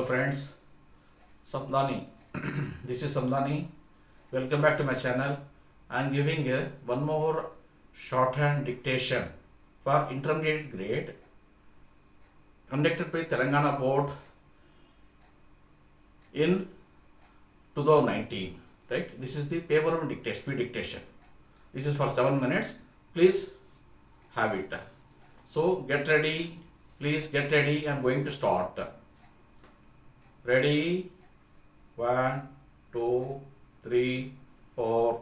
friends, Samdani. This is Samdani. Welcome back to my channel. I am giving one more shorthand dictation for intermediate grade conducted by Telangana board in 2019. Right? This is the paper one dictation, speed dictation. This is for 7 minutes. Please have it. So get ready. Please get ready. I am going to start. Ready? 1, 2, 3, 4,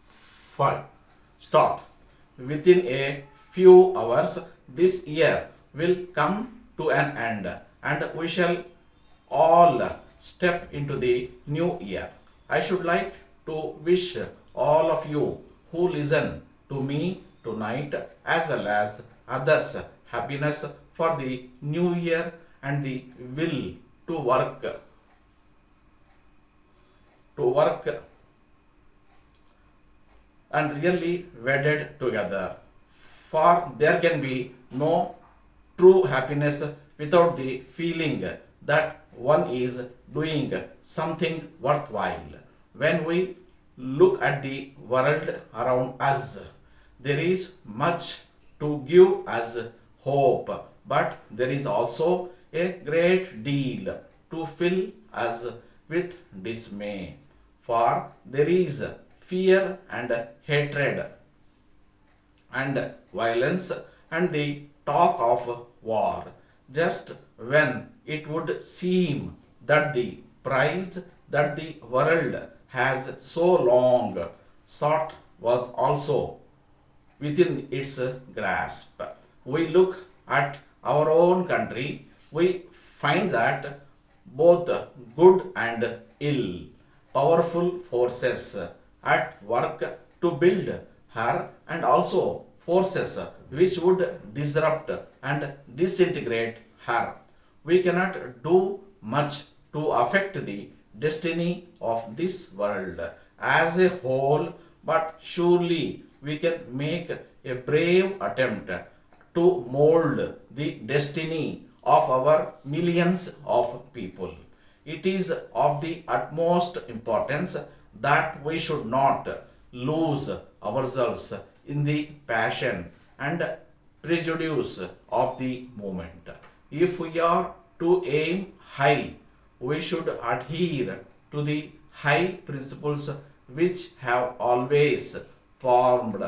5. Start. Within a few hours, this year will come to an end, and we shall all step into the new year. I should like to wish all of you who listen to me tonight as well as others happiness for the new year and the will to work and really wedded together. For there can be no true happiness without the feeling that one is doing something worthwhile. When we look at the world around us, there is much to give us hope, but there is also a great deal to fill us with dismay. For there is fear and hatred and violence and the talk of war, just when it would seem that the prize that the world has so long sought was also within its grasp. We look at our own country, we find that both good and ill, powerful forces at work to build her, and also forces which would disrupt and disintegrate her. We cannot do much to affect the destiny of this world as a whole, but surely we can make a brave attempt to mold the destiny of our millions of people. It is of the utmost importance that we should not lose ourselves in the passion and prejudice of the moment. If we are to aim high, we should adhere to the high principles which have always formed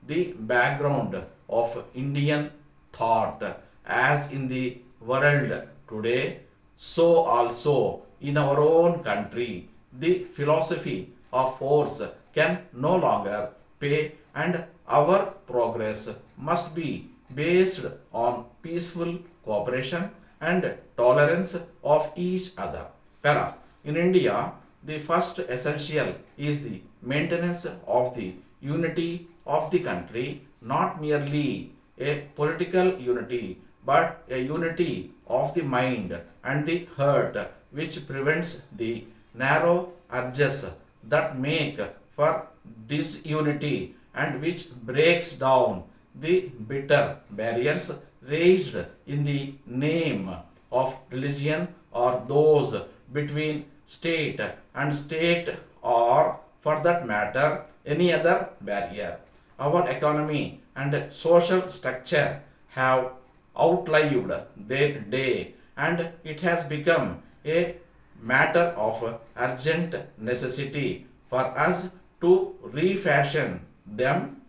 the background of Indian thought, as in the world today, so also in our own country. The philosophy of force can no longer pay, and our progress must be based on peaceful cooperation and tolerance of each other. Para. In India, the first essential is the maintenance of the unity of the country, not merely a political unity, but a unity of the mind and the heart, which prevents the narrow urges that make for disunity and which breaks down the bitter barriers raised in the name of religion, or those between state and state, or for that matter any other barrier. Our economy and social structure have outlived their day, and it has become a matter of urgent necessity for us to refashion them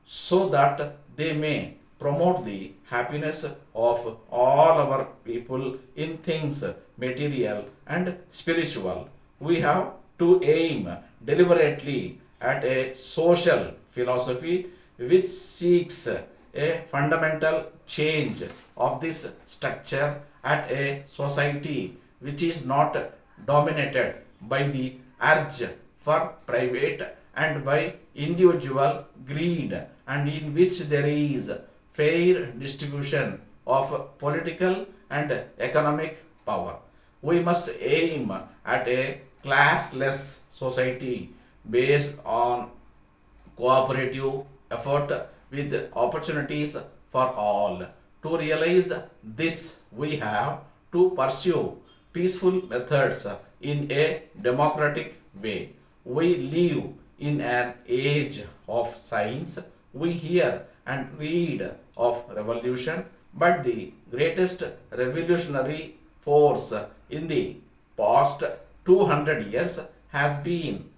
so that they may promote the happiness of all our people in things material and spiritual. We have to aim deliberately at a social philosophy which seeks a fundamental change of this structure at a society which is not dominated by the urge for private and by individual greed, and in which there is fair distribution of political and economic power. We must aim at a classless society based on cooperative effort with opportunities for all. To realize this, we have to pursue peaceful methods in a democratic way. We live in an age of science. We hear and read of revolution, but the greatest revolutionary force in the past 200 years has been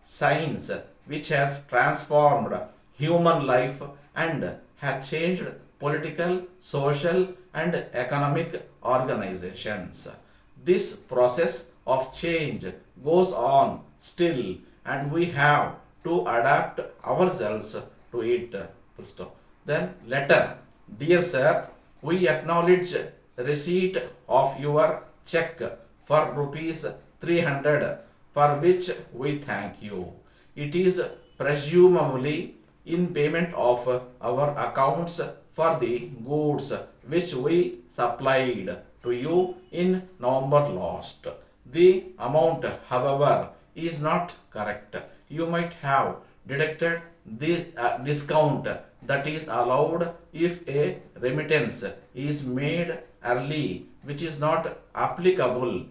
science, which has transformed human life and has changed political, social, and economic organizations. This process of change goes on still, and we have to adapt ourselves to it. Full stop. Then, letter. Dear sir, we acknowledge receipt of your check for rupees 300, for which we thank you. It is presumably in payment of our accounts for the goods which we supplied to you in November last. The amount, however, is not correct. You might have deducted the discount that is allowed if a remittance is made early, which is not applicable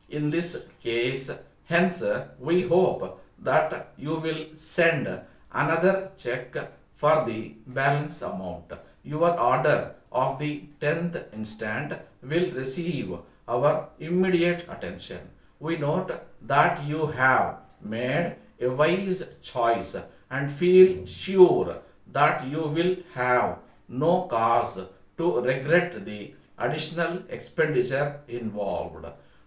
in this case. Hence, we hope that you will send another check for the balance amount. Your order of the 10th instant will receive our immediate attention. We note that you have made a wise choice and feel sure that you will have no cause to regret the additional expenditure involved.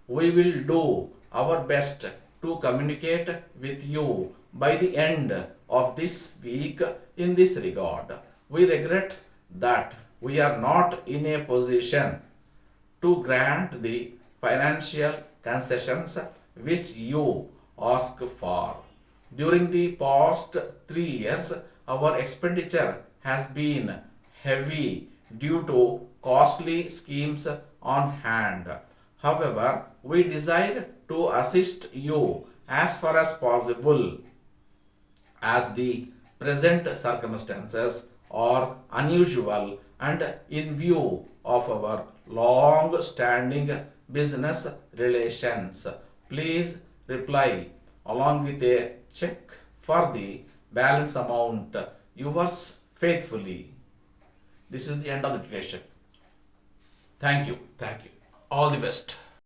We will do our best to communicate with you by the end of this week in this regard. We regret that we are not in a position to grant the financial concessions which you ask for. During the past 3 years, our expenditure has been heavy due to costly schemes on hand. However, we desire to assist you as far as possible, as the present circumstances are unusual and in view of our long standing business relations. Please reply along with a check for the balance amount. Yours faithfully. This is the end of the dictation. Thank you. Thank you. All the best.